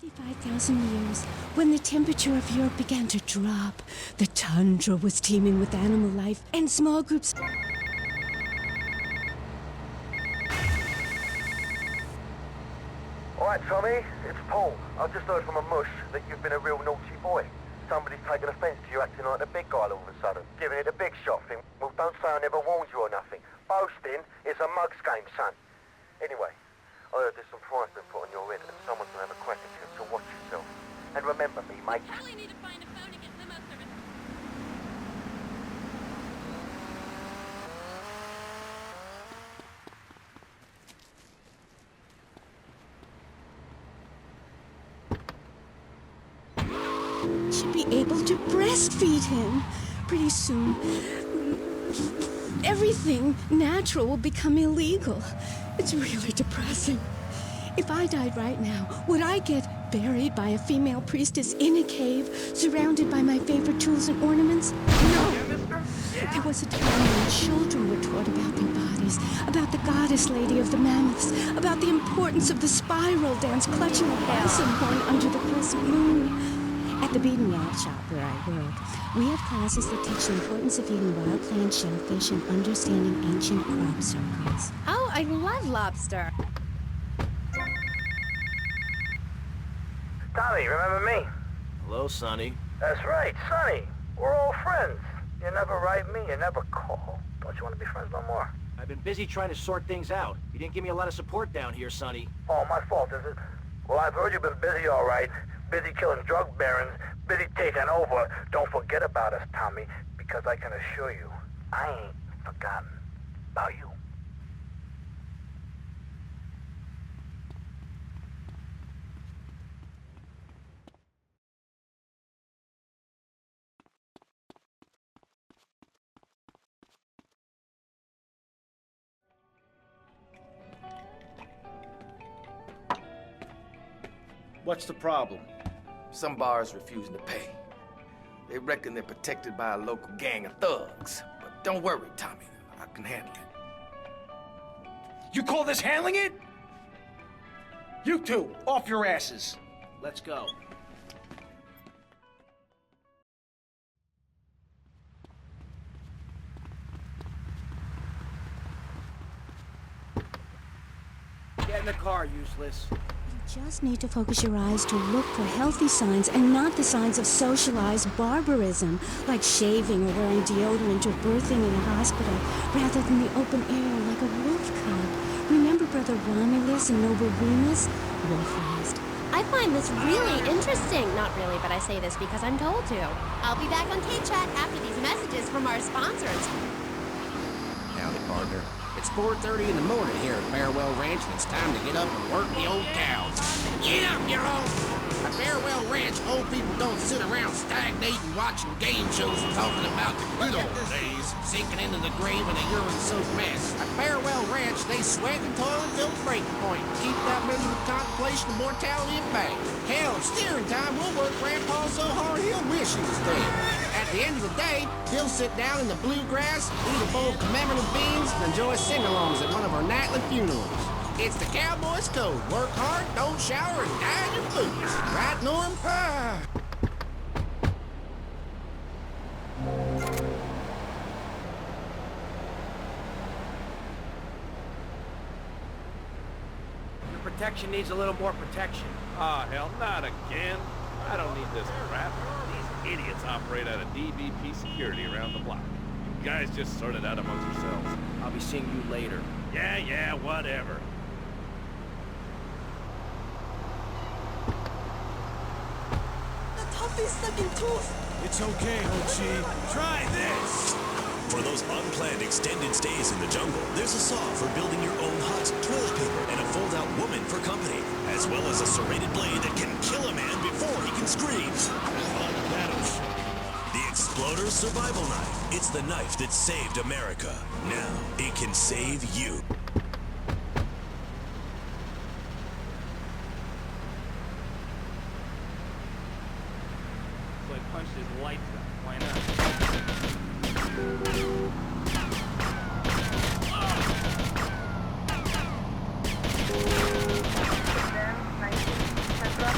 55,000 years, when the temperature of Europe began to drop, the tundra was teeming with animal life and small groups. All right, Tommy, it's Paul. I've just heard from a mush that you've been a real naughty boy. Somebody's taken offence to you acting like the big guy all of a sudden, giving it a big shot thing. Well, don't say I never warned you or nothing. Boasting is a mug's game, son. Anyway, I heard there's some price been put on your head and someone's gonna have a crack at you, so watch yourself. And remember me, mate. I really need to find a phone to get limo service. Should be able to breastfeed him. Pretty soon, everything natural will become illegal. It's really depressing. If I died right now, would I get buried by a female priestess in a cave, surrounded by my favorite tools and ornaments? No! There was a time when children were taught about their bodies, about the goddess lady of the mammoths, about the importance of the spiral dance clutching a bison horn under the crescent moon. At the beaten yard shop where I work, we have classes that teach the importance of eating wild plant shellfish and understanding ancient crop circles. Oh, I love lobster. Tommy, remember me? Hello, Sonny. That's right, Sonny. We're all friends. You never write me, you never call. Don't you want to be friends no more? I've been busy trying to sort things out. You didn't give me a lot of support down here, Sonny. Oh, my fault, is it? Well, I've heard you've been busy, all right. Busy killing drug barons, busy taking over. Don't forget about us, Tommy, because I can assure you, I ain't forgotten about you. What's the problem? Some bars refusing to pay. They reckon they're protected by a local gang of thugs. But don't worry, Tommy. I can handle it. You call this handling it? You two, off your asses. Let's go. Get in the car, useless. You just need to focus your eyes to look for healthy signs and not the signs of socialized barbarism, like shaving or wearing deodorant or birthing in a hospital, rather than the open air like a wolf cub. Remember Brother Romulus and Noble Remus? Wolf-raised. I find this really interesting. Not really, but I say this because I'm told to. I'll be back on K-Chat after these messages from our sponsors. Howdy, partner. It's 4:30 in the morning here at Farewell Ranch, and it's time to get up and work the old cows. Get up, you all! At Farewell Ranch, old people don't sit around stagnating, watching game shows and talking about the good old days, sinking into the grave in a urine-soaked mess. At Farewell Ranch, they sweat and toil until the breaking point, keep that miserable contemplation of mortality at bay. Hell, at steering time, we'll work Grandpa so hard he'll wish he was dead. At the end of the day, he'll sit down in the bluegrass, eat a bowl of commemorative beans, and enjoy sing-alongs at one of our nightly funerals. It's the Cowboys' code. Work hard, don't shower, and die in your boots. Right, Norm? Ah. Your protection needs a little more protection. Ah, hell, not again. I don't need this crap. These idiots operate out of DVP security around the block. You guys just sort it out amongst yourselves. I'll be seeing you later. Yeah, whatever. It's okay, Ho-Chi. Try this! For those unplanned extended stays in the jungle, there's a saw for building your own hut, toilet paper, and a fold-out woman for company, as well as a serrated blade that can kill a man before he can scream. The Exploder Survival Knife. It's the knife that saved America. Now, it can save you. So I punched his lights out. Why not?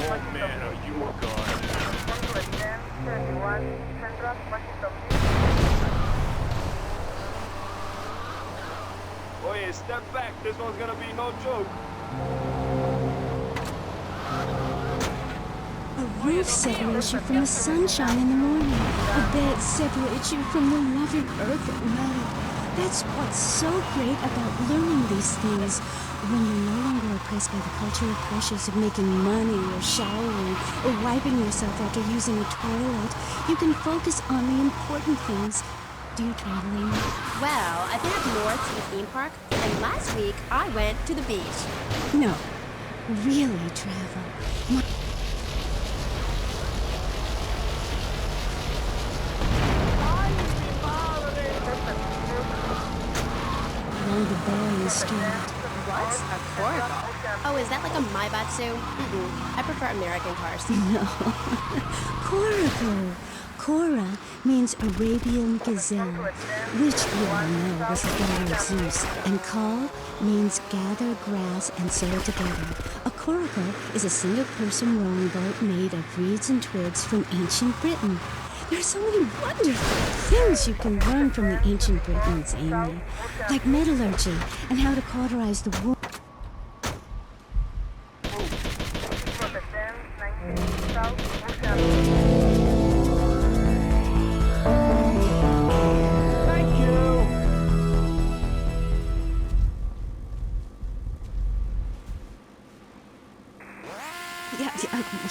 Oh man, are you a god? Oye, step back. This one's gonna be no joke. A roof separates you from the sunshine in the morning. A bed separates you from the loving earth at night. That's what's so great about learning these things. When you're no longer oppressed by the cultural pressures of making money or showering or wiping yourself after using a toilet, you can focus on the important things. Do you travel, Amy? Well, I've been up north to the theme park, and last week I went to the beach. No, really travel. Along the Bering Strait. What? A coracle? Oh, is that like a Maibatsu? I prefer American cars. No. Coracle. Cora means Arabian gazelle, which you all know was the daughter of Zeus, and Kal means gather grass and sew it together. A coracle is a single-person rowing boat made of reeds and twigs from ancient Britain. There are so many wonderful things you can learn from the ancient Britons, Amy, like metallurgy and how to cauterize the wood.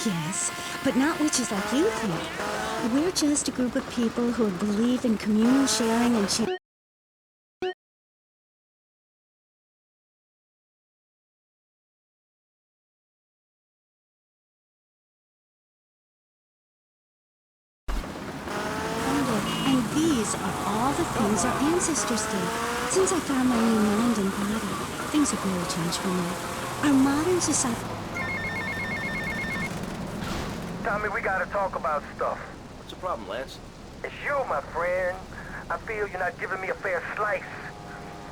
Yes, but not witches like you think. We're just a group of people who believe in communal sharing and And these are all the things our ancestors did. Since I found my new mind and body, things have really changed for me. Our modern society... Tommy, we gotta talk about stuff. What's the problem, Lance? It's you, my friend. I feel you're not giving me a fair slice.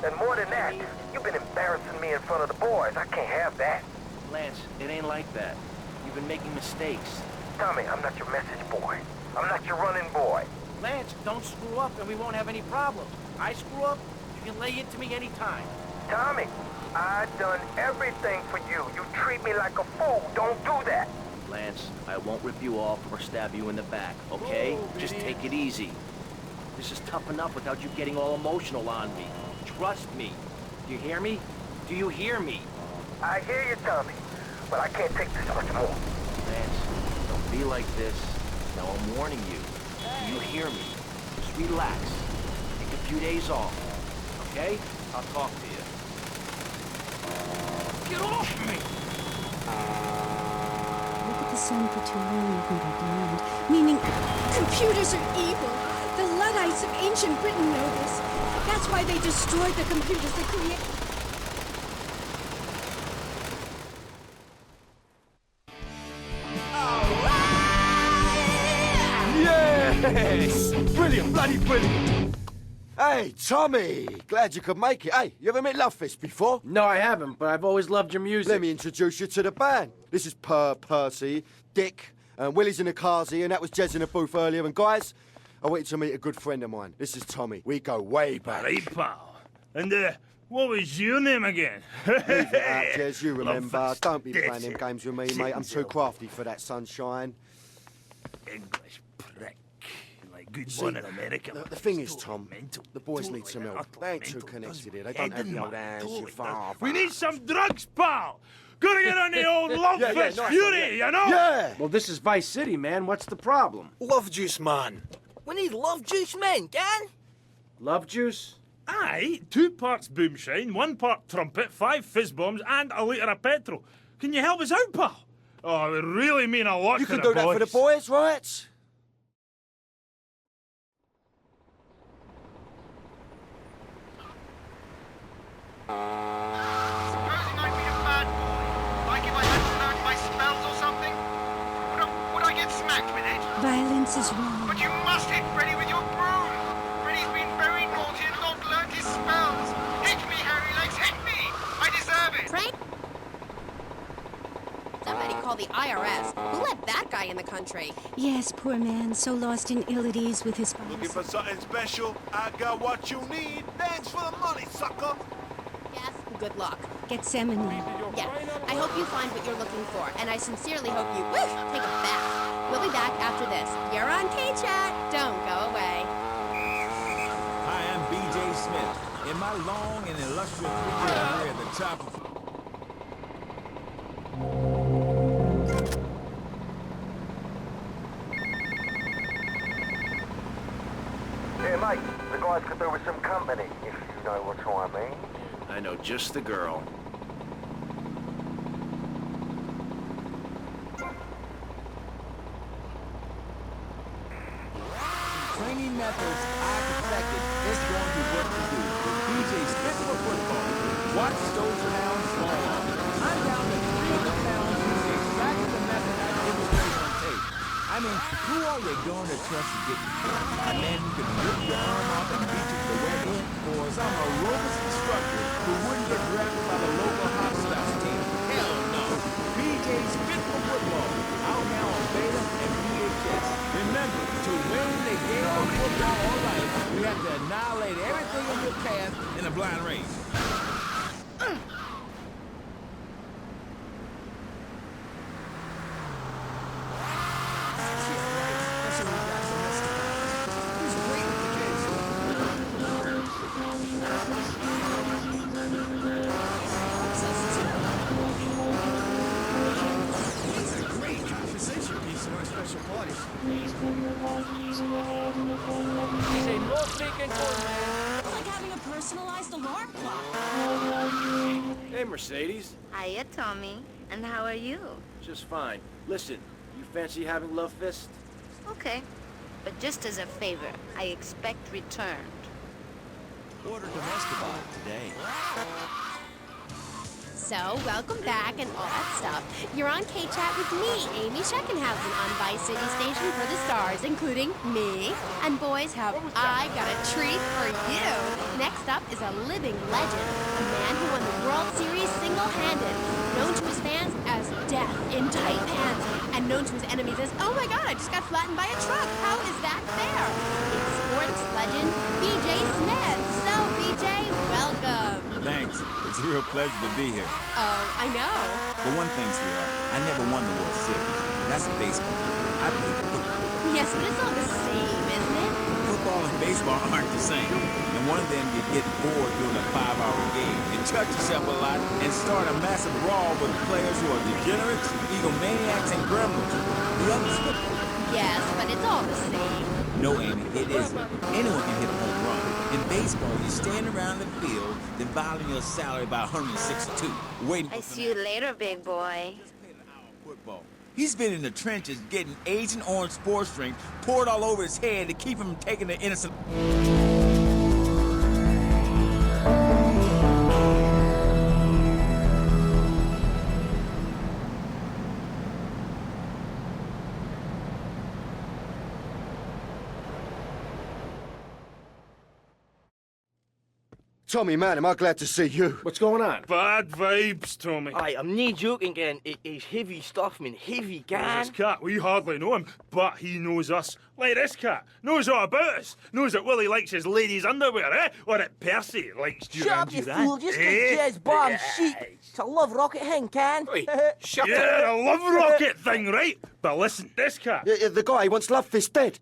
And more than that, you've been embarrassing me in front of the boys. I can't have that. Lance, it ain't like that. You've been making mistakes. Tommy, I'm not your message boy. I'm not your running boy. Lance, don't screw up and we won't have any problems. I screw up, you can lay into me anytime. Tommy, I've done everything for you. You treat me like a fool. Don't do that. Lance, I won't rip you off or stab you in the back, okay? Just take it easy. This is tough enough without you getting all emotional on me. Trust me. Do you hear me? Do you hear me? I hear you, Tommy, but I can't take this much more. Lance, don't be like this. Now I'm warning you. Do you hear me? Just relax. Take a few days off, okay? I'll talk to you. Get off me! The sun for too long, you can go blind. Meaning, computers are evil. The Luddites of ancient Britain know this. That's why they destroyed the computers they created. Yes! Brilliant, bloody brilliant! Hey, Tommy! Glad you could make it. Hey, you ever met Lovefist before? No, I haven't, but I've always loved your music. Let me introduce you to the band. This is Percy, Dick, and Willie's in the carsy, and that was Jez in the booth earlier. And guys, I wanted to meet a good friend of mine. This is Tommy. We go way back. Right, pal. And, what was your name again? Leave it out, Jez, you remember. Don't be playing them games with me, mate. I'm too crafty for that sunshine. English prick. Like good one in America. The thing is, Tom, the boys need some help. They ain't too connected here. They don't have the old hands you far. We need some drugs, pal! Gotta get on the old Lovefist Fury, you know? Yeah! Well, this is Vice City, man. What's the problem? Love juice, man. We need love juice men, gang. Love juice? Aye, 2 parts boomshine, 1 part trumpet, 5 fizz bombs, and a litre of petrol. Can you help us out, pal? Oh, it would really mean a lot You to can the do that for the boys, right? Supposing I'd been a bad boy, like if I hadn't learned my spells or something, would I get smacked with it? Violence is wrong. But you must hit Freddy with your broom. Freddy's been very naughty and not learned his spells. Hit me, Harry Legs, hit me! I deserve it! Frank? Somebody call the IRS. Who let that guy in the country? Yes, poor man, so lost in ill at ease with his Looking for something special? I got what you need. Thanks for the money, sucker. Yes, good luck. Gethsemane. Yeah, I hope you find what you're looking for, and I sincerely hope you take a bath. We'll be back after this. You're on K-Chat. Don't go away. Hi, I'm B.J. Smith. In my long and illustrious career at the top of... Yeah, mate, the guys could do with some company, if you know what I mean. I know just the girl. Training methods I perfected is going to work for you. With BJ's fit for football, watch those pounds fall off. I'm down to 300 pounds using exactly the method I demonstrated on tape. I mean, who are you going to trust to get you fit? A man who can rip your arm off and beat you to the web end? Or some aerobics instructor who wouldn't get drafted by the local hopscotch team? Hell no. BJ's fit for football. Out now on Beta and VHS. Remember, to win the game of football all life, we have to annihilate everything in your path in a blind race. Hey, Mercedes. Hiya, Tommy. And how are you? Just fine. Listen, you fancy having love fist? Okay. But just as a favor, I expect returned. Order domestic today. So, welcome back and all that stuff. You're on K-Chat with me, Amy Scheckenhausen, on Vice City Station for the stars, including me. And boys, have I got a treat for you. Next up is a living legend, a man who won the World Series single-handed, known to his fans as Death in Tight Pants, and known to his enemies as, oh my god, I just got flattened by a truck. How is that fair? It's sports legend B.J. Smith. So, B.J., welcome. Thanks. It's a real pleasure to be here. Oh, I know. For one thing, sweetheart, I never won the World Series. That's baseball. I played football. Yes, but it's all the same, isn't it? Football and baseball aren't the same. And one of them, you get bored during a 5-hour game and touch yourself a lot and start a massive brawl with players who are degenerates, egomaniacs, and gremlins. The other's football. Yes, but it's all the same. No, Amy, it isn't. Anyone can hit a home run. In baseball, you stand around the field, dividing your salary by 162, waiting for... I see you later, big boy. Football. He's been in the trenches getting Agent Orange sports drink poured all over his head to keep him from taking the innocent... Tommy, man, am I glad to see you. What's going on? Bad vibes, Tommy. Aye, I'm not joking, gang. It's heavy stuff, man. Heavy, gang. This cat, we hardly know him, but he knows us. Like this cat, knows all about us. Knows that Willie likes his ladies' underwear, eh? Or that Percy likes Shut up, you fool. Just because Jez bombs sheep. It's a love rocket thing, can? Shut yeah, a love rocket thing, right? But listen, this cat... The guy wants Love Fist dead.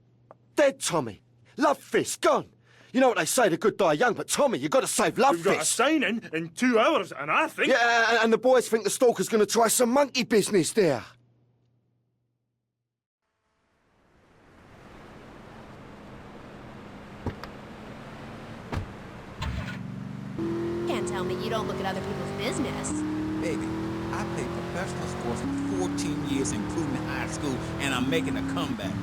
Dead, Tommy. Love Fist, gone. You know what they say, the good die young, but Tommy, you got to save Love We've Fist. got a signing in 2 hours, and I think... Yeah, and the boys think the stalker's going to try some monkey business there. Can't tell me you don't look at other people's business. Baby, I played professional sports for 14 years, including high school, and I'm making a comeback.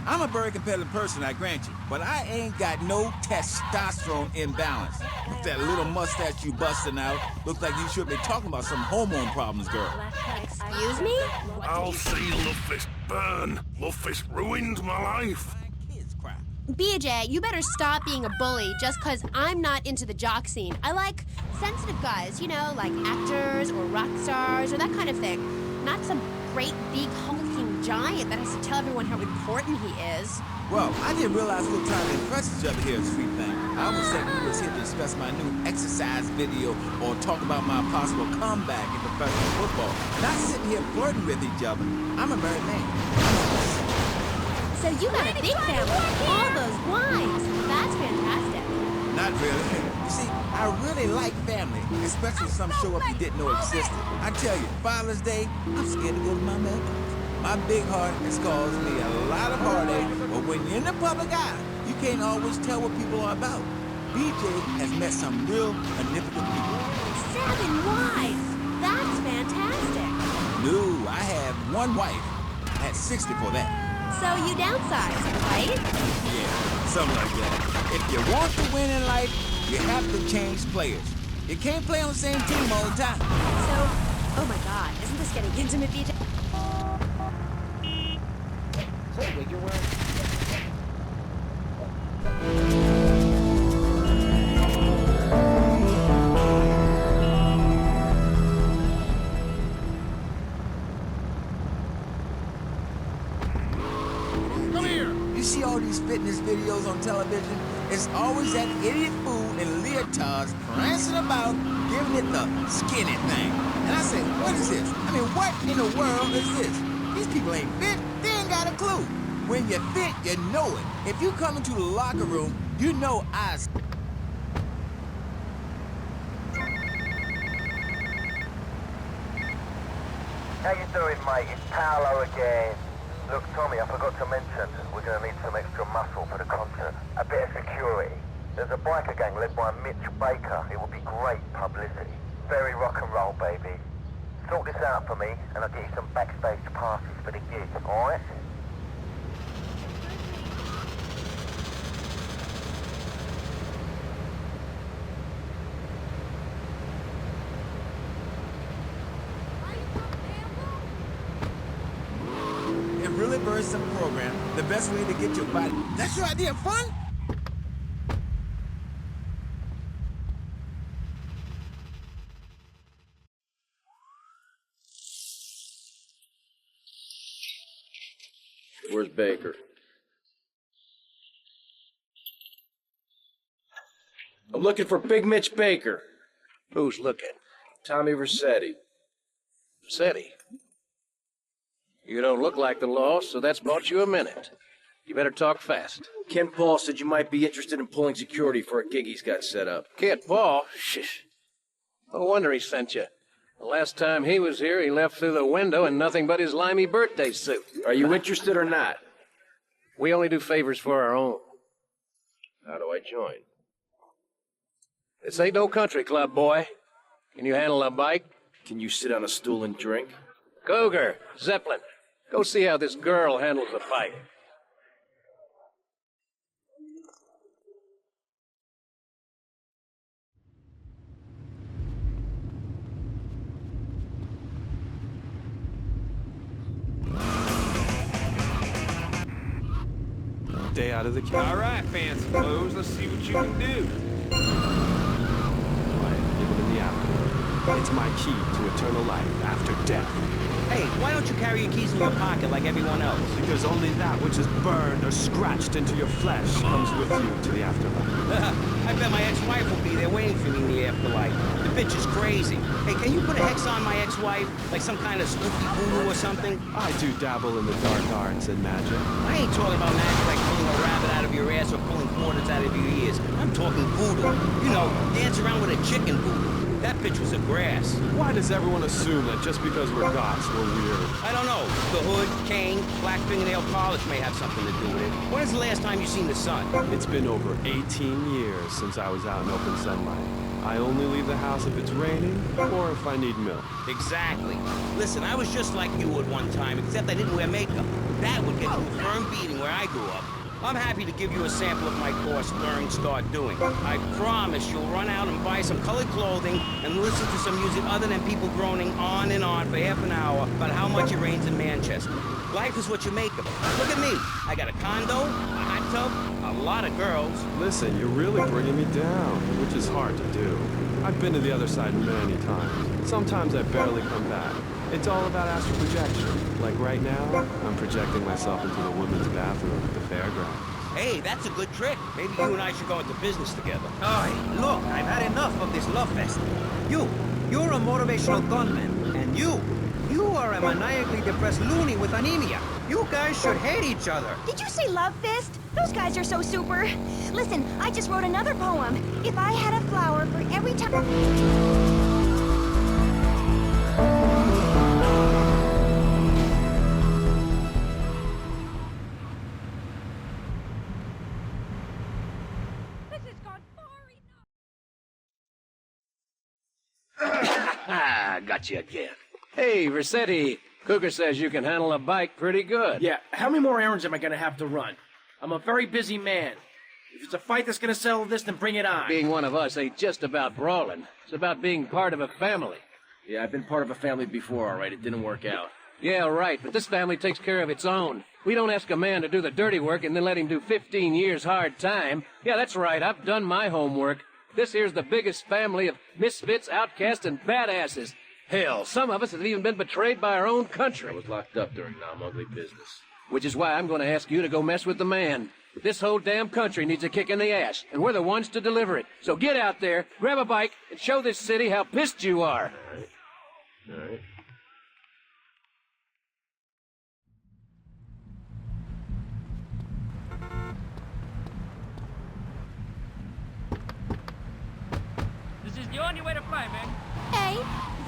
I'm a very competitive person, I grant you, but I ain't got no testosterone imbalance. With that little mustache you busting out, looks like you should be talking about some hormone problems, girl. Excuse me? I'll see Love Fist burn. Love Fist ruined my life. BJ, you better stop being a bully just because I'm not into the jock scene. I like sensitive guys, you know, like actors or rock stars or that kind of thing. Not some great big hulking giant that has to tell everyone how important he is. Well, I didn't realize we were trying to impress each other here at Street Bang. I almost said we was here to discuss my new exercise video or talk about my possible comeback in professional football. Not sitting here flirting with each other. I'm a married man. So you got a big family, all those wives. That's fantastic. Not really. You see, I really like family, especially some show up you didn't know existed. I tell you, Father's Day, I'm scared to go to my mailbox. My big heart has caused me a lot of heartache, but when you're in the public eye, you can't always tell what people are about. BJ has met some real magnificent people. 7 wives. That's fantastic. No, I have 1 wife. I had 6 before that. So you downsized, right? Yeah, something like that. If you want to win in life, you have to change players. You can't play on the same team all the time. So, oh my God, isn't this getting intimate, BJ? Is that a wig you're wearing? Come here! You see all these fitness videos on television? It's always that idiot fool in leotards prancing about, giving it the skinny thing. And I say, what is this? I mean, what in the world is this? These people ain't fit. They ain't got a clue. When you're fit, you know it. If you come into the locker room, you know I... How you doing, mate? It's Paolo again. Look, Tommy, I forgot to mention, we're going to need some extra muscle for the concert. A bit of security. There's a biker gang led by Mitch Baker. It will be great publicity. Very rock and roll, baby. Sort this out for me, and I'll get you some backstage passes for the gig, alright? It really burns some program. The best way to get your body... That's your idea of fun? Where's Baker? I'm looking for Big Mitch Baker. Who's looking? Tommy Vercetti. Vercetti? You don't look like the law, so that's bought you a minute. You better talk fast. Ken Paul said you might be interested in pulling security for a gig he's got set up. Kid Paul? Shish. No wonder he sent you. The last time he was here, he left through the window in nothing but his limey birthday suit. Are you interested or not? We only do favors for our own. How do I join? This ain't no country club, boy. Can you handle a bike? Can you sit on a stool and drink? Cougar, Zeppelin, go see how this girl handles a bike. Stay out of the kitchen. All right, fancy clothes. Let's see what you can do. Quiet, living in the afterworld. It's my key to eternal life after death. Hey, why don't you carry your keys in your pocket like everyone else? Because only that which is burned or scratched into your flesh comes with you to the afterlife. I bet my ex-wife will be there waiting for me in the afterlife. The bitch is crazy. Hey, can you put a hex on my ex-wife? Like some kind of spooky voodoo or something? I do dabble in the dark arts and magic. I ain't talking about magic like pulling a rabbit out of your ass or pulling quarters out of your ears. I'm talking voodoo. You know, dance around with a chicken voodoo. That bitch was a grass. Why does everyone assume that just because we're goths, we're weird? I don't know. The hood, cane, black fingernail polish may have something to do with it. When's the last time you seen the sun? It's been over 18 years since I was out in open sunlight. I only leave the house if it's raining or if I need milk. Exactly. Listen, I was just like you at one time, except I didn't wear makeup. That would get you a firm beating where I grew up. I'm happy to give you a sample of my course, Learn, Start Doing. I promise you'll run out and buy some colored clothing and listen to some music other than people groaning on and on for half an hour about how much it rains in Manchester. Life is what you make of it. Look at me. I got a condo, a hot tub, a lot of girls. Listen, you're really bringing me down, which is hard to do. I've been to the other side many times. Sometimes I barely come back. It's all about astral projection. Like right now, I'm projecting myself into the women's bathroom at the fairground. Hey, that's a good trick. Maybe you and I should go into business together. Oh, look, I've had enough of this love fest. You're a motivational gunman, and you are a maniacally depressed loony with anemia. You guys should hate each other. Did you say love fist? Those guys are so super. Listen, I just wrote another poem. If I had a flower for every time... Got you again. Hey, Vercetti. Cougar says you can handle a bike pretty good. Yeah, how many more errands am I gonna have to run? I'm a very busy man. If it's a fight that's gonna settle this, then bring it on. Being one of us ain't just about brawling. It's about being part of a family. Yeah, I've been part of a family before, all right? It didn't work out. Yeah, right, but this family takes care of its own. We don't ask a man to do the dirty work and then let him do 15 years hard time. Yeah, that's right, I've done my homework. This here's the biggest family of misfits, outcasts, and badasses. Hell, some of us have even been betrayed by our own country. I was locked up during non-ugly business. Which is why I'm going to ask you to go mess with the man. This whole damn country needs a kick in the ass, and we're the ones to deliver it. So get out there, grab a bike, and show this city how pissed you are. All right. This is the only way to fly, man. Hey,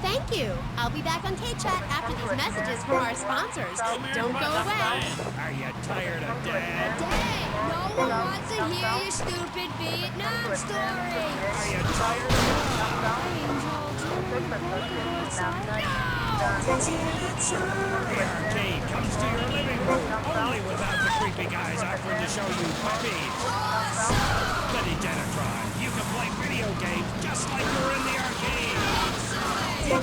thank you. I'll be back on K-Chat after these messages from our sponsors. Don't go away. Are you tired of Dad? Dang, no one wants to hear your stupid Vietnam story. Are you tired of The arcade comes to your living room, only without the creepy guys offering to show you puppies. The Degenitron, you can play video games just like you're in the arcade. The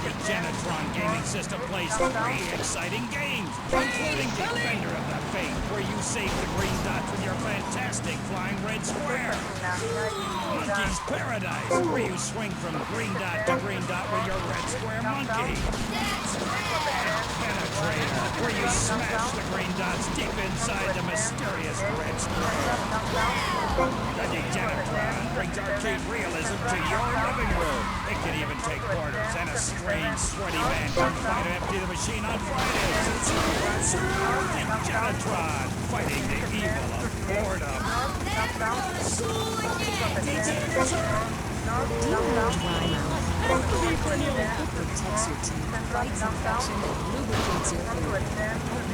Degenitron gaming system plays 3 exciting games, including Defender of the Faith, where you save the green dots with your fantastic flying red square. Monkey's Paradise, where you swing from green dot to green dot with your red square monkey. Penetrator, where you smash the green dots deep inside the mysterious red square. The Degenitron brings arcade realism to your living room. It can even take quarters, and a strange, sweaty man comes by to empty the machine on Fridays. Degenitron, fighting the evil of boredom. Protects your teeth, fights infection, and lubricates your food. But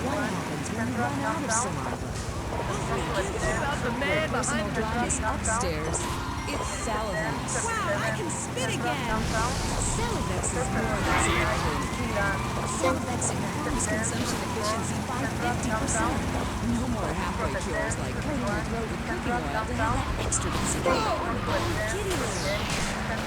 what happens when you run out of saliva? About the man behind the dryness upstairs. It's Salivex. Wow, I can spit again! Salivex is more than salivating. Salivex improves consumption efficiency by 50%. No more halfway cures like coating your throat with cooking oil to have that extra piece of cake. Kitty litter.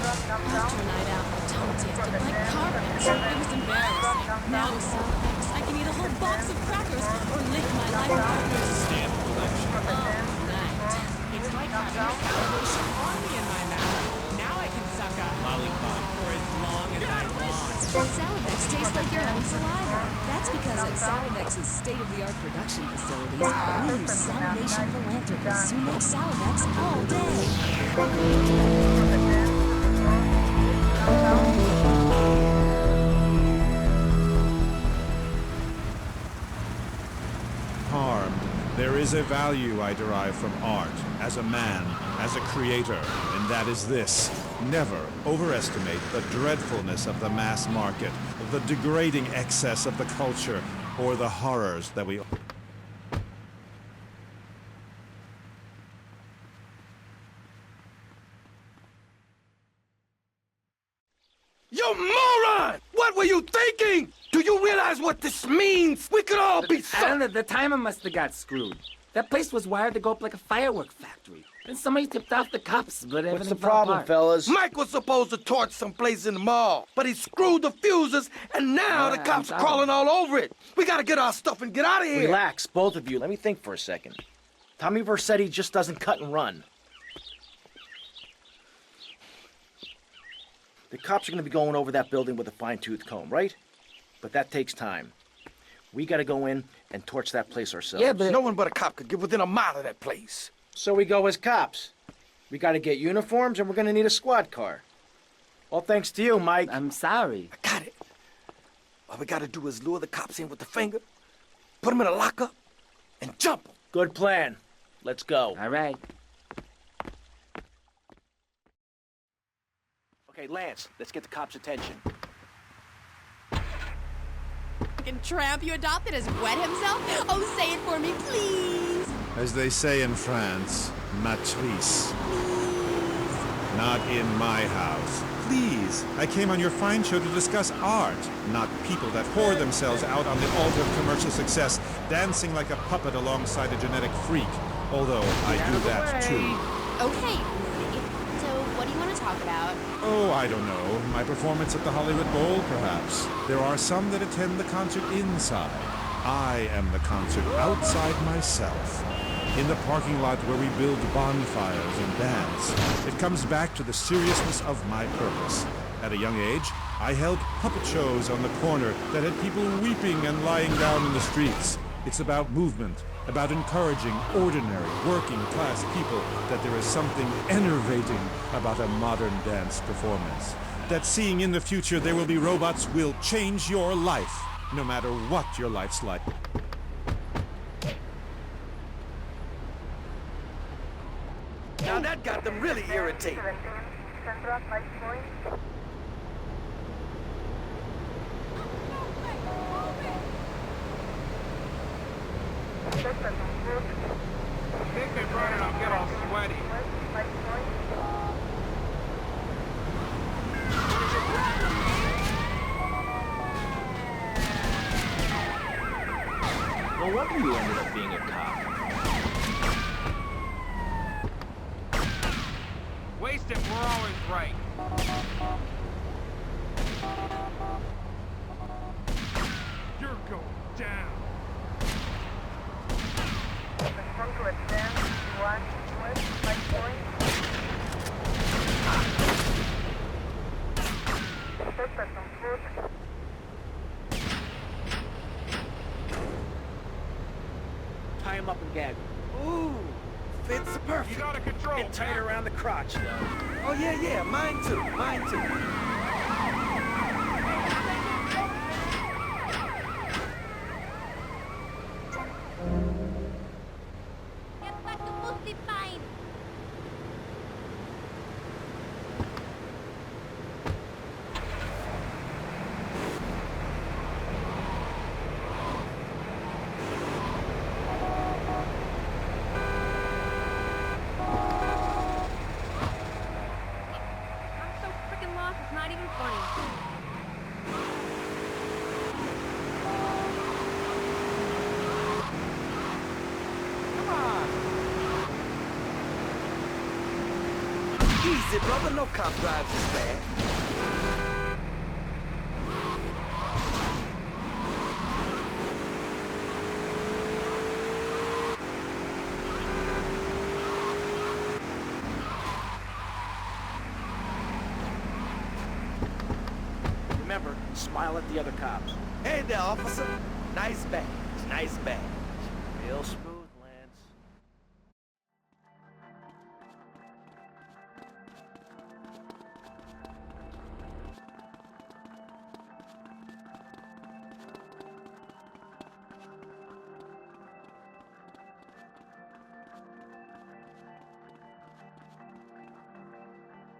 After a night out, my tongue tasted like carpet. It was embarrassing. Now with Salivex, I can eat a whole box of crackers or lick my life out. Stamp collection. Oh, night. It's like having a Salvation Army in my mouth. Now I can suck a lollipop for as long as I want. Salivex tastes like your own saliva. That's because at Salivex's state-of-the-art production facilities, we use salivation philanthropists who make Salivex all day. Harm. There is a value I derive from art, as a man, as a creator, and that is this. Never overestimate the dreadfulness of the mass market, the degrading excess of the culture, or the horrors that we... You moron! What were you thinking? Do you realize what this means? We could all be The timer must have got screwed. That place was wired to go up like a firework factory. Then somebody tipped off the cops, but everything What's the fell problem, apart. fellas? Mike was supposed to torch someplace in the mall, but he screwed the fuses, and now the cops are crawling all over it. We gotta get our stuff and get out of here. Relax, both of you. Let me think for a second. Tommy Vercetti just doesn't cut and run. The cops are gonna be going over that building with a fine-tooth comb, right? But that takes time. We gotta go in and torch that place ourselves. Yeah, but no one but a cop could get within a mile of that place. So we go as cops. We gotta get uniforms and we're gonna need a squad car. All thanks to you, Mike. I'm sorry. I got it. All we gotta do is lure the cops in with the finger, put them in a lockup, and jump them. Good plan. Let's go. All right. Okay, Lance, let's get the cops' attention. Fucking tramp you adopted has wet himself? Oh, say it for me, please. As they say in France, matrice. Not in my house. Please, I came on your fine show to discuss art, not people that whore themselves out on the altar of commercial success, dancing like a puppet alongside a genetic freak. Although I do that too. Okay, Woody. So what do you want to talk about? Oh, I don't know. My performance at the Hollywood Bowl, perhaps. There are some that attend the concert inside. I am the concert outside myself. In the parking lot where we build bonfires and dance. It comes back to the seriousness of my purpose. At a young age, I held puppet shows on the corner that had people weeping and lying down in the streets. It's about movement, about encouraging ordinary, working-class people that there is something enervating about a modern dance performance. That seeing in the future there will be robots will change your life, no matter what your life's like. Now that got them really irritated. Think they brought it, I'll get all sweaty. No wonder you ended up being a cop. Waste it, we're always right. You're going down. Tie him up and gag him. Ooh, fits perfect. You gotta control. Get tight around the crotch, though. Oh, yeah, mine too, mine too. Easy, brother. No cop drives this bad. Remember, smile at the other cops. Hey there, officer. Nice badge, nice badge. Real smooth, Lance.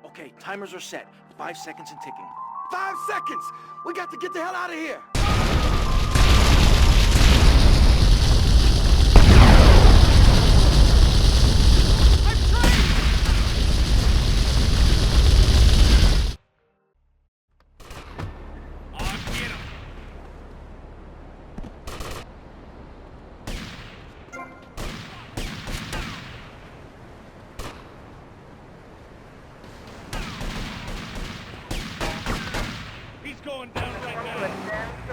Okay, timers are set. 5 seconds and ticking. 5 seconds! We got to get the hell out of here! Going down right now.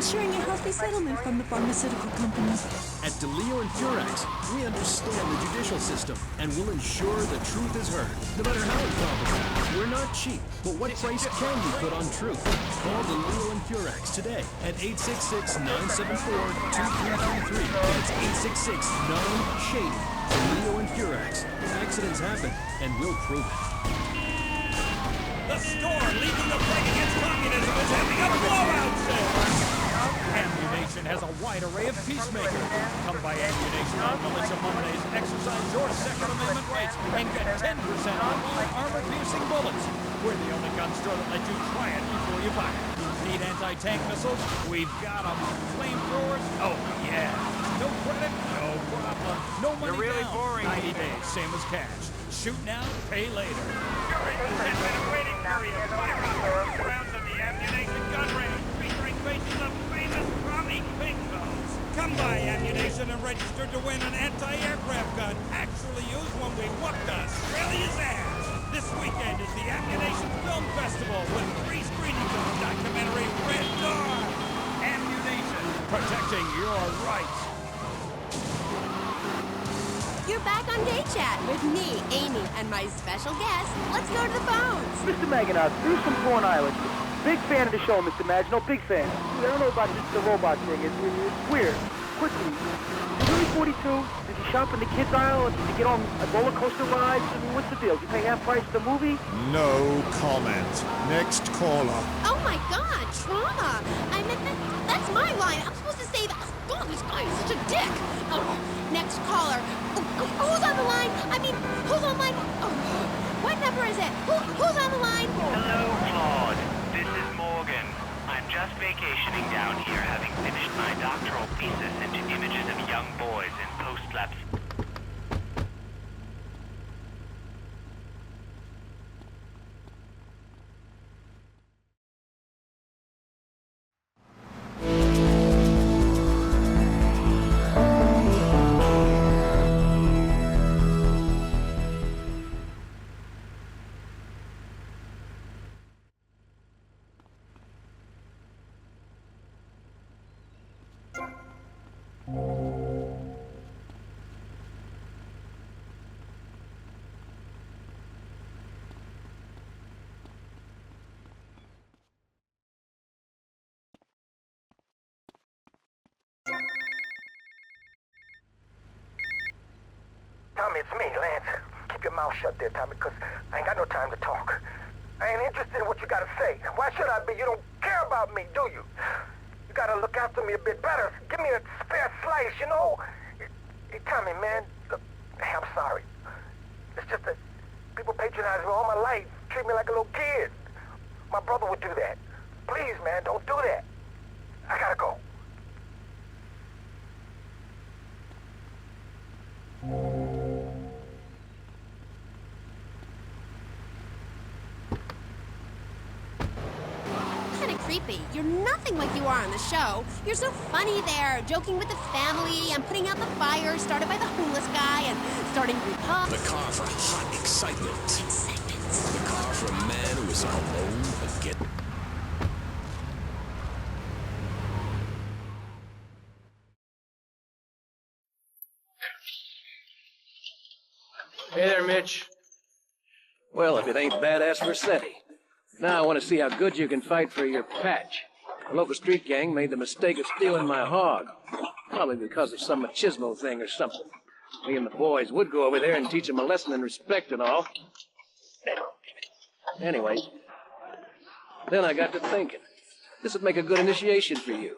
ensuring a healthy settlement from the pharmaceutical companies. At DeLeo and Furax, we understand the judicial system and will ensure the truth is heard. No matter how incompetent, we're not cheap, but what price can you put on truth? Call DeLeo and Furax today at 866-974-2333. That's 866-9-SHADE. DeLeo and Furax. Accidents happen, and we'll prove it. The store leading the fight against communism is having a blowout sale! Ammunition has a wide array of peacemakers. Come by Ammunition on Militia Mondays, exercise your Second Amendment rights, and get 10% off all armor-piercing bullets. We're the only gun store that lets you try it before you buy it. Need anti-tank missiles? We've got them. Flamethrowers? Oh, yeah. No credit? No problem. No money You're really down. boring. 90 days, same as cash. Shoot now, pay later. Your interest has been a waiting period. Fire up rounds of the Ammunition gun range, featuring faces of famous Robbie Pinkos. Come by Ammunition and register to win an anti-aircraft gun actually used when we whooped Australia's ass. This weekend is the Ammunition Film Festival with 3 screenings of the documentary Red Dawn. Ammunition, protecting your rights. You're back on Gay Chat with me, Amy, and my special guest. Let's go to the phones. Mr. Maginot, who's from Corn Island? Big fan of the show, Mr. Maginot, big fan. I don't know about the robot thing. It's weird. Quickly, is he really 42? Did he shop in the kids' aisle? Or did he get on a roller coaster rides? I mean, what's the deal? Did you pay half price for the movie? No comment. Next caller. Oh my God, trauma! I meant that's my line. I'm supposed to say that. God, this guy is such a dick. Oh, next caller. Who's on the line? I mean, who's on line? Oh, what number is it? Who's on the line? Hello, Claude. This is Morgan. I'm just vacationing down here, having finished my doctoral thesis into images of young boys in post-lapse. Tommy, it's me, Lance. Keep your mouth shut there, Tommy, because I ain't got no time to talk. I ain't interested in what you gotta say. Why should I be? You don't care about me, do you? You gotta look after me a bit better. Give me a spare slice, you know? Hey, Tommy, man, look, hey, I'm sorry. It's just that people patronize me all my life, treat me like a little kid. My brother would do that. Please, man, don't do that. I gotta go. Creepy. You're nothing like you are on the show. You're so funny there, joking with the family and putting out the fire started by the homeless guy and starting Republic. The car for hot excitement. The car for a man who is alone again. Hey there, Mitch. Well, if it ain't badass Vercetti. Now I want to see how good you can fight for your patch. The local street gang made the mistake of stealing my hog. Probably because of some machismo thing or something. Me and the boys would go over there and teach them a lesson in respect and all. Anyway, then I got to thinking. This would make a good initiation for you.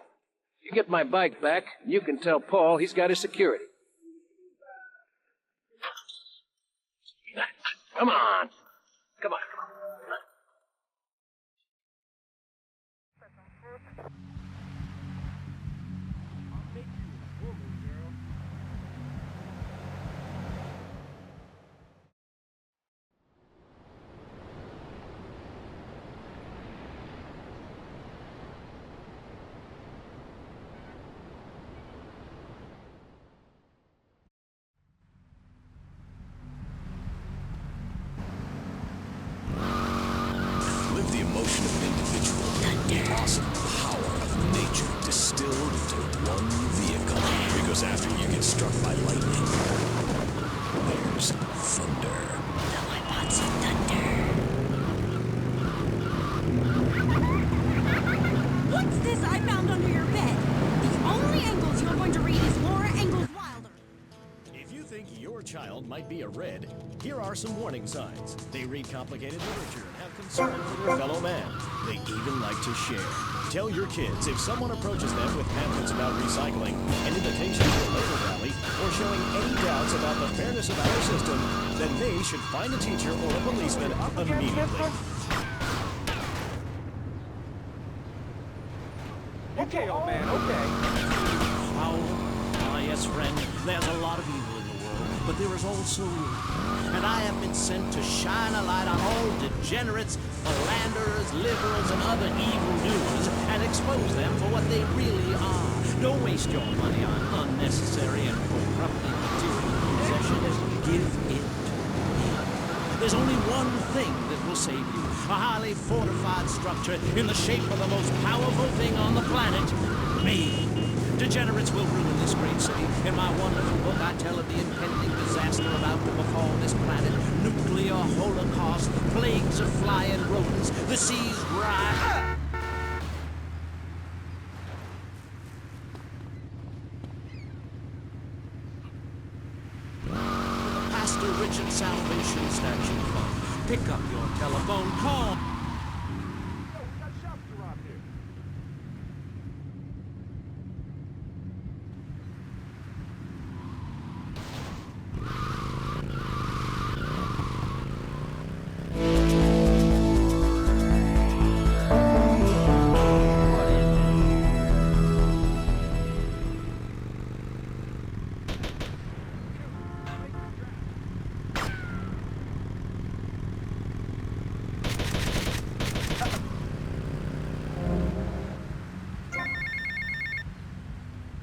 You get my bike back, you can tell Paul he's got his security. Come on. Come on. goes after you get struck by lightning. There's thunder. Now I bought some thunder. What's this I found under your bed? The only Engels you're going to read is Laura Ingalls Wilder. If you think your child might be a red, here are some warning signs. They read complicated literature and have concern for their fellow man. They even like to share. Tell your kids if someone approaches them with pamphlets about recycling, an invitation to a labor rally, or showing any doubts about the fairness of our system, then they should find a teacher or a policeman immediately. Okay, old man, okay. Yes, friend, there's a lot of evil in the world, but there is also good. And I have been sent to shine a light on all degenerates, philanderers, liberals, and other evil doers, and expose them for what they really are. Don't waste your money on unnecessary and corrupting material possessions. Give it to me. There's only one thing that will save you. A highly fortified structure in the shape of the most powerful thing on the planet. Me. Degenerates will ruin this great city. In my wonderful book, I tell of the impending disaster about to befall this planet. Nuclear holocaust, plagues of flying rodents, the seas rise. Pastor Richard Salvation Statue Fund. Pick up your telephone, call.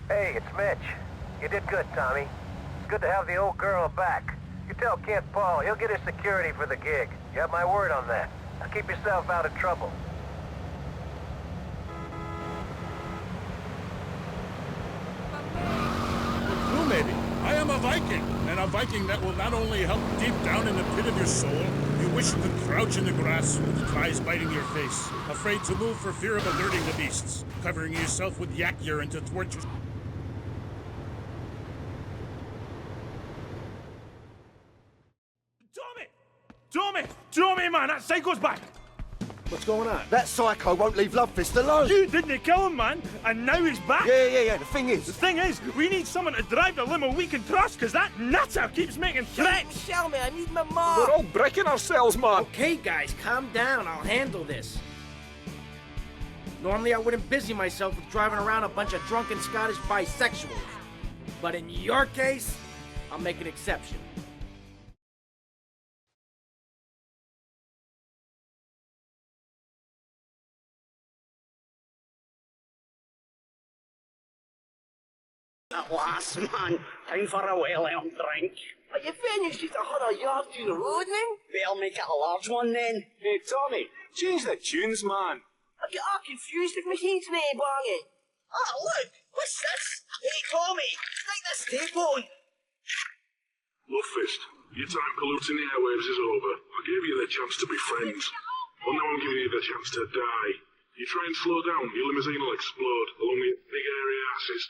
Hey, it's Mitch. You did good, Tommy. It's good to have the old girl back. You tell Kent Paul, he'll get his security for the gig. You have my word on that. Now keep yourself out of trouble. Well, maybe. I am a Viking, and a Viking that will not only help deep down in the pit of your soul, you wish you could crouch in the grass with flies biting your face, afraid to move for fear of alerting the beasts, covering yourself with yak urine to thwart your... Tommy, man, that psycho's back! What's going on? That psycho won't leave Lovefist alone! You didn't kill him, man, and now he's back! Yeah, the thing is, we need someone to drive the limo we can trust, because that nutter keeps making threats! Tell me, I need my mom! We're all breaking ourselves, man! Okay, guys, calm down. I'll handle this. Normally, I wouldn't busy myself with driving around a bunch of drunken Scottish bisexuals. But in your case, I'll make an exception. At last, man. Time for a well-earned drink. Are you finished? It's 100 yards to the road, then? Better make it a large one, then. Hey, Tommy, change the tunes, man. I get all confused if my head's nae banging. Oh, look! What's this? Hey, Tommy, stick this tape on. Lovefist, your time polluting the airwaves is over. I gave you the chance to be friends. Well, now I'm giving you the chance to die. You try and slow down, your limousine will explode, along with big airy asses.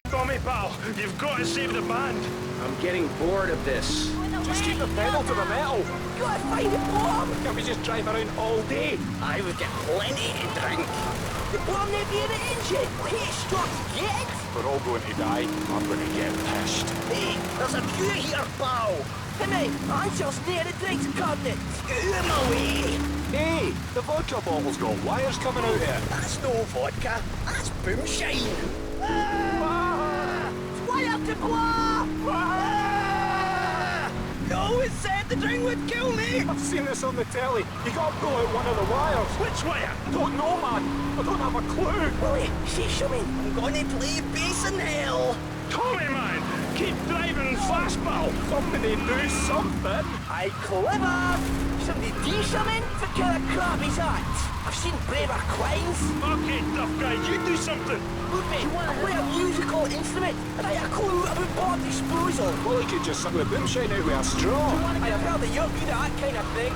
Tommy, pal, you've got to save the band. I'm getting bored of this. Just keep the pedal to the metal. Gotta find a bomb. Can't we just drive around all day? I would get plenty to drink. The bomb may be in the engine. Heat struck yet. We're all going to die. I'm going to get pissed. Hey, there's a queue here, pal. Hey, mate, I'm just near the drinks cabinet. Scoot him away. Hey, the vodka bottle's got wires coming out here. That's no vodka. That's boomshine. Fire to blow! No, it said the drink would kill me! I've seen this on the telly. You gotta pull out one of the wires. Which wire? I don't know, man. I don't have a clue. Willie, she's showing. I'm gonna play bass in hell. Tommy, man, keep driving fastball. Somebody do something. Aye, clever. Somebody do something? What kind of crap is that? I've seen braver crimes. Okay, tough guy, you do something. Look, mate, I play a musical instrument, and I have a clue about bomb disposal. Well, he could just suck the boomshine out with a straw. I have heard that you're good at that kind of thing.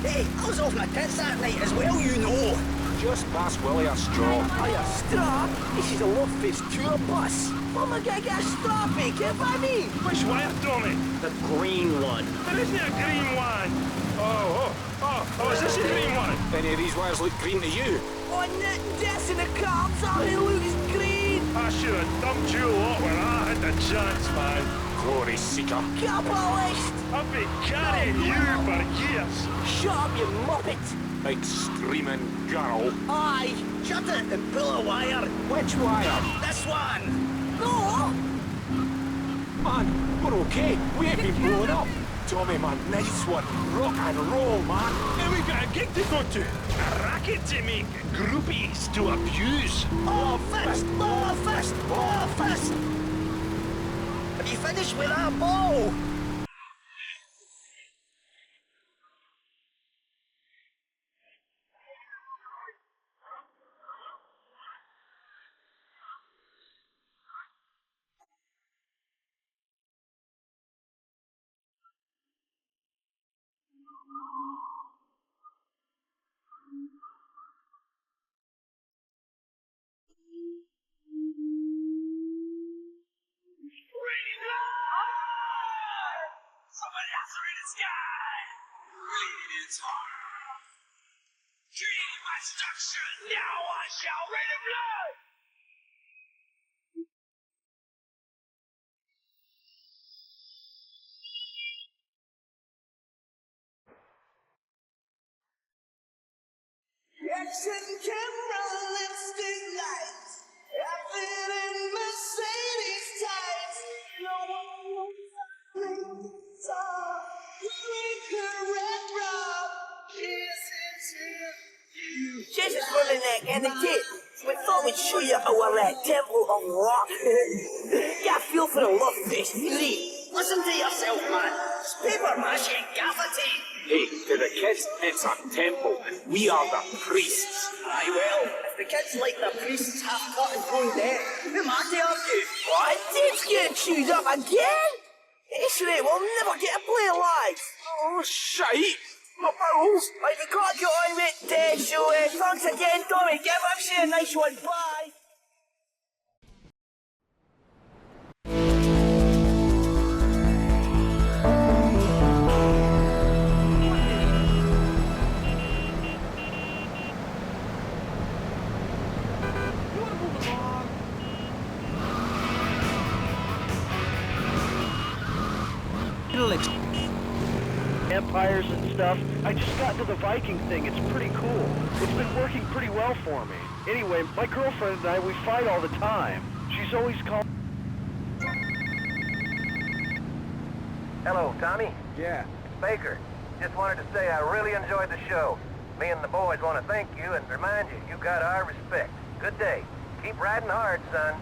Hey, I was off my tits that night as well, you know. Just pass Willie a straw. Aye, a straw? This is a love-faced tour bus. Oh my God, get a straw, mate, get by me. Which wire, Tommy? The green one. There isn't a green one. Oh, is this a green one? Any of these wires look green to you? Oh, that's in the cops, oh, it looks green. I should have dumped you a lot when I had the chance, man. Glory seeker. Capitalist. I've been carrying you for years. Shut up, you muppet. Big screaming girl. Aye, shut it and pull a wire. Which wire? This one. No. Man, we're okay. We ain't been blowing up. Tommy, man, nice one. Rock and roll, man. And we got a gig to go to. A racket to make. Groupies to abuse. Oh, fist! Oh, fist! Oh, fist! Have you finished with that ball? Somebody answer in the sky! Bleed its heart! Dream my destruction! Now I shall rain in blood! Action camera, lipstick lights. Outfit in Mercedes tights. No one wants to make the song. Drink her red rum. Jesus for the neck and the tip. We thought we'd show you our temple of rock. Get a feel for the love fest. Listen to yourself, man. It's paper mache gaffer tape. Hey, to the kids, it's a temple. We are the priests. Aye, well, if the kids like the priests half cut and grown dead, who am I to argue? What? Dave's getting chewed up again? At this rate, we'll never get to play live. Oh, shite. My bowels. Right, we got to get on with it, so thanks again, Tommy. Give us a nice one. Bye. Empires and stuff. I just got into the Viking thing. It's pretty cool. It's been working pretty well for me. Anyway, my girlfriend and I, we fight all the time. She's always called... Hello, Tommy? Yeah. It's Baker. Just wanted to say I really enjoyed the show. Me and the boys want to thank you and remind you, you got our respect. Good day. Keep riding hard, son.